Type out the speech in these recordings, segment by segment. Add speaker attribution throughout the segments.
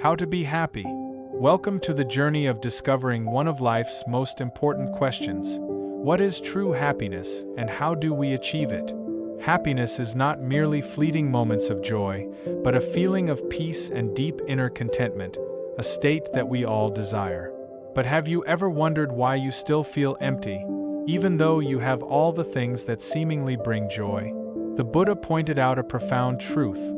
Speaker 1: How to be happy. Welcome to the journey of discovering one of life's most important questions. What is true happiness, and how do we achieve it? Happiness is not merely fleeting moments of joy, but a feeling of peace and deep inner contentment, a state that we all desire. But have you ever wondered why you still feel empty, even though you have all the things that seemingly bring joy? The Buddha pointed out a profound truth,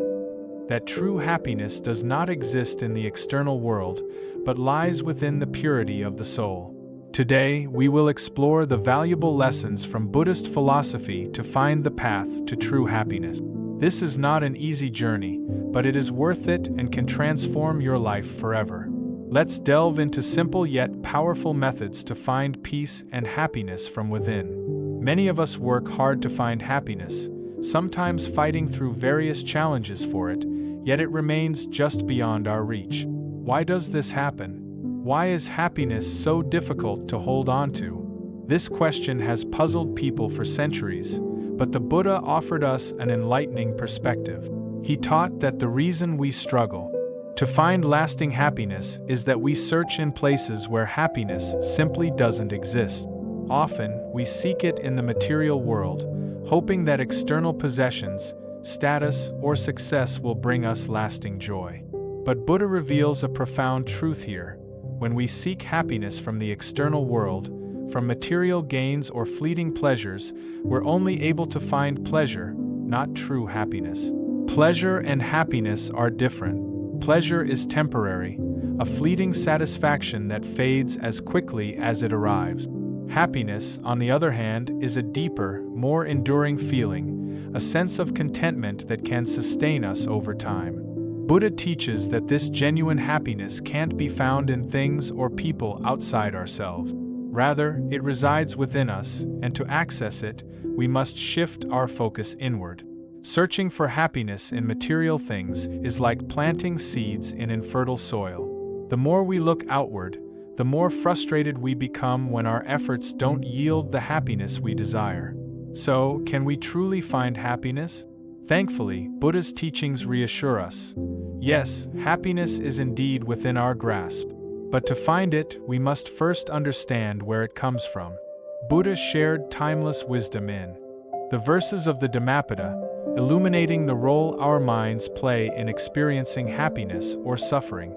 Speaker 1: that true happiness does not exist in the external world, but lies within the purity of the soul. Today, we will explore the valuable lessons from Buddhist philosophy to find the path to true happiness. This is not an easy journey, but it is worth it and can transform your life forever. Let's delve into simple yet powerful methods to find peace and happiness from within. Many of us work hard to find happiness, sometimes fighting through various challenges for it, yet it remains just beyond our reach. Why does this happen? Why is happiness so difficult to hold on to? This question has puzzled people for centuries, but the Buddha offered us an enlightening perspective. He taught that the reason we struggle to find lasting happiness is that we search in places where happiness simply doesn't exist. Often, we seek it in the material world, hoping that external possessions, status, or success will bring us lasting joy. But Buddha reveals a profound truth here. When we seek happiness from the external world, from material gains or fleeting pleasures, we're only able to find pleasure, not true happiness. Pleasure and happiness are different. Pleasure is temporary, a fleeting satisfaction that fades as quickly as it arrives. Happiness, on the other hand, is a deeper, more enduring feeling, a sense of contentment that can sustain us over time. Buddha teaches that this genuine happiness can't be found in things or people outside ourselves. Rather, it resides within us, and to access it, we must shift our focus inward. Searching for happiness in material things is like planting seeds in infertile soil. The more we look outward, the more frustrated we become when our efforts don't yield the happiness we desire. So, can we truly find happiness? Thankfully, Buddha's teachings reassure us. Yes, happiness is indeed within our grasp. But to find it, we must first understand where it comes from. Buddha shared timeless wisdom in the verses of the Dhammapada, illuminating the role our minds play in experiencing happiness or suffering.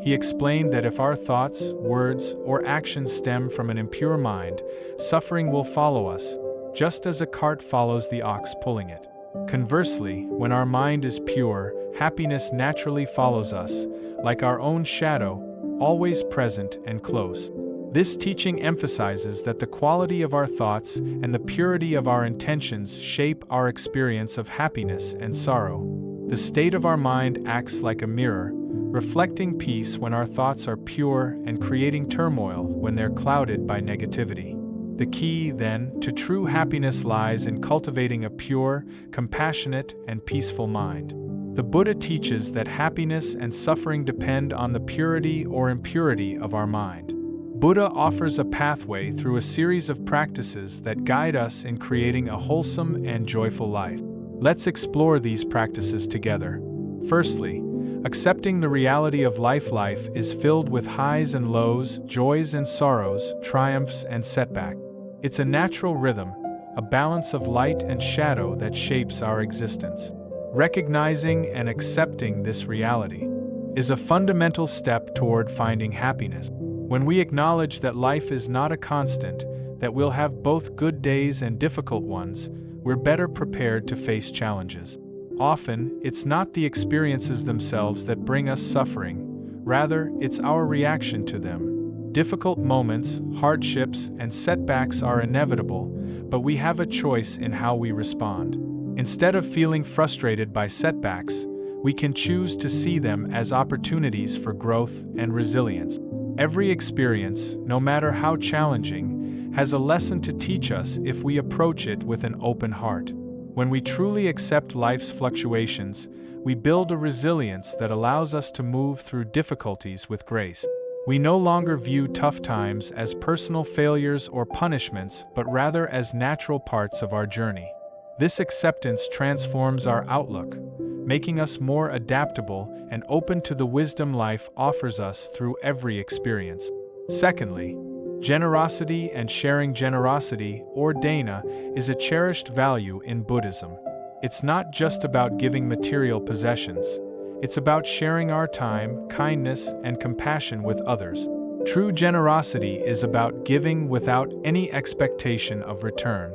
Speaker 1: He explained that if our thoughts, words, or actions stem from an impure mind, suffering will follow us, just as a cart follows the ox pulling it. Conversely, when our mind is pure, happiness naturally follows us, like our own shadow, always present and close. This teaching emphasizes that the quality of our thoughts and the purity of our intentions shape our experience of happiness and sorrow. The state of our mind acts like a mirror, reflecting peace when our thoughts are pure and creating turmoil when they're clouded by negativity. The key, then, to true happiness lies in cultivating a pure, compassionate, and peaceful mind. The Buddha teaches that happiness and suffering depend on the purity or impurity of our mind. Buddha offers a pathway through a series of practices that guide us in creating a wholesome and joyful life. Let's explore these practices together. Firstly, accepting the reality of life. Life is filled with highs and lows, joys and sorrows, triumphs and setbacks. It's a natural rhythm, a balance of light and shadow that shapes our existence. Recognizing and accepting this reality is a fundamental step toward finding happiness. When we acknowledge that life is not a constant, that we'll have both good days and difficult ones, we're better prepared to face challenges. Often, it's not the experiences themselves that bring us suffering, rather, it's our reaction to them. Difficult moments, hardships, and setbacks are inevitable, but we have a choice in how we respond. Instead of feeling frustrated by setbacks, we can choose to see them as opportunities for growth and resilience. Every experience, no matter how challenging, has a lesson to teach us if we approach it with an open heart. When we truly accept life's fluctuations, we build a resilience that allows us to move through difficulties with grace. We no longer view tough times as personal failures or punishments, but rather as natural parts of our journey. This acceptance transforms our outlook, making us more adaptable and open to the wisdom life offers us through every experience. Secondly, generosity and sharing. Generosity, or dana, is a cherished value in Buddhism. It's not just about giving material possessions. It's about sharing our time, kindness, and compassion with others. True generosity is about giving without any expectation of return.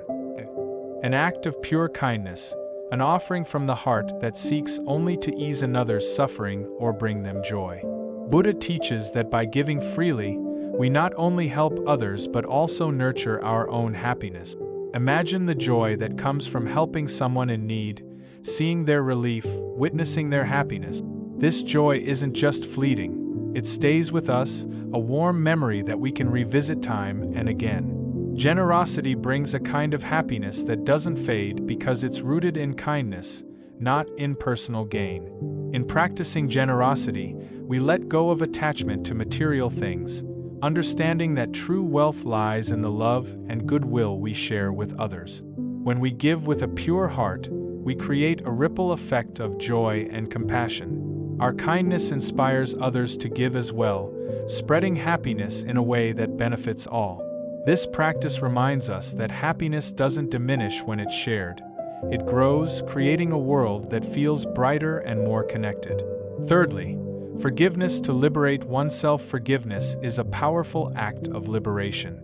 Speaker 1: An act of pure kindness, an offering from the heart that seeks only to ease another's suffering or bring them joy. Buddha teaches that by giving freely, we not only help others but also nurture our own happiness. Imagine the joy that comes from helping someone in need, seeing their relief, witnessing their happiness. This joy isn't just fleeting, it stays with us, a warm memory that we can revisit time and again. Generosity brings a kind of happiness that doesn't fade because it's rooted in kindness, not in personal gain. In practicing generosity, we let go of attachment to material things, understanding that true wealth lies in the love and goodwill we share with others. When we give with a pure heart, we create a ripple effect of joy and compassion. Our kindness inspires others to give as well, spreading happiness in a way that benefits all. This practice reminds us that happiness doesn't diminish when it's shared. It grows, creating a world that feels brighter and more connected. Thirdly, forgiveness to liberate oneself. Forgiveness is a powerful act of liberation.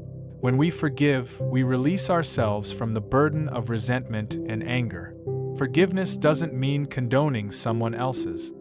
Speaker 1: When we forgive, we release ourselves from the burden of resentment and anger. Forgiveness doesn't mean condoning someone else's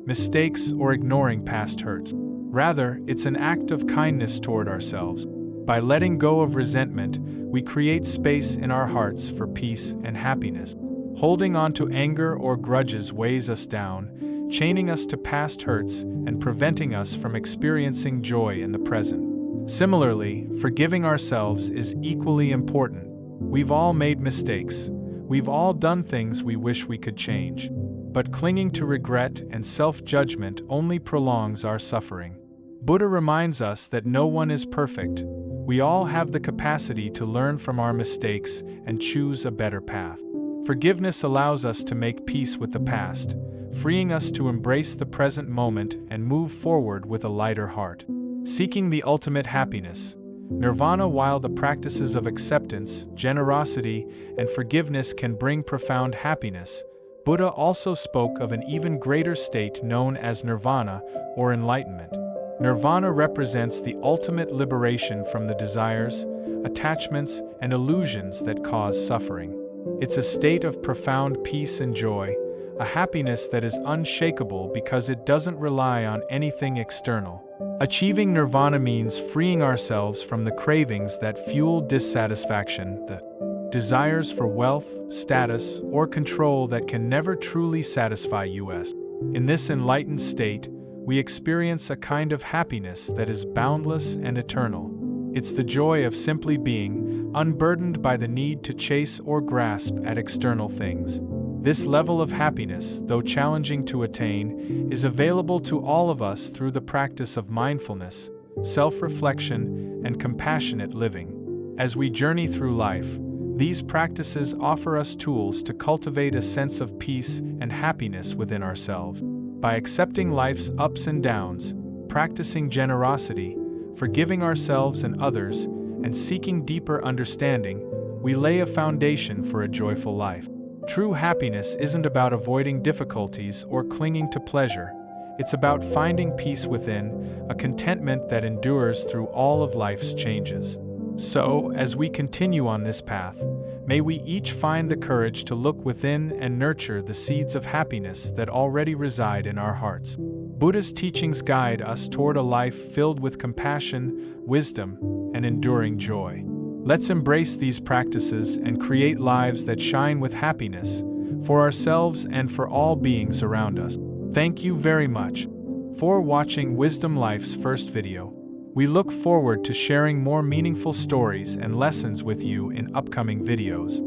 Speaker 1: mistakes or ignoring past hurts. Rather, it's an act of kindness toward ourselves. By letting go of resentment, we create space in our hearts for peace and happiness. Holding on to anger or grudges weighs us down, chaining us to past hurts and preventing us from experiencing joy in the present. Similarly, forgiving ourselves is equally important. We've all made mistakes. We've all done things we wish we could change. But clinging to regret and self-judgment only prolongs our suffering. Buddha reminds us that no one is perfect. We all have the capacity to learn from our mistakes and choose a better path. Forgiveness allows us to make peace with the past, freeing us to embrace the present moment and move forward with a lighter heart. Seeking the ultimate happiness, Nirvana. While the practices of acceptance, generosity, and forgiveness can bring profound happiness, Buddha also spoke of an even greater state known as Nirvana, or enlightenment. Nirvana represents the ultimate liberation from the desires, attachments, and illusions that cause suffering. It's a state of profound peace and joy, a happiness that is unshakable because it doesn't rely on anything external. Achieving nirvana means freeing ourselves from the cravings that fuel dissatisfaction, the desires for wealth, status, or control that can never truly satisfy us. In this enlightened state, we experience a kind of happiness that is boundless and eternal. It's the joy of simply being, unburdened by the need to chase or grasp at external things. This level of happiness, though challenging to attain, is available to all of us through the practice of mindfulness, self-reflection, and compassionate living. As we journey through life, these practices offer us tools to cultivate a sense of peace and happiness within ourselves. By accepting life's ups and downs, practicing generosity, forgiving ourselves and others, and seeking deeper understanding, we lay a foundation for a joyful life. True happiness isn't about avoiding difficulties or clinging to pleasure. It's about finding peace within, a contentment that endures through all of life's changes. So, as we continue on this path, may we each find the courage to look within and nurture the seeds of happiness that already reside in our hearts. Buddha's teachings guide us toward a life filled with compassion, wisdom, and enduring joy. Let's embrace these practices and create lives that shine with happiness, for ourselves and for all beings around us. Thank you very much for watching Wisdom Life's first video. We look forward to sharing more meaningful stories and lessons with you in upcoming videos.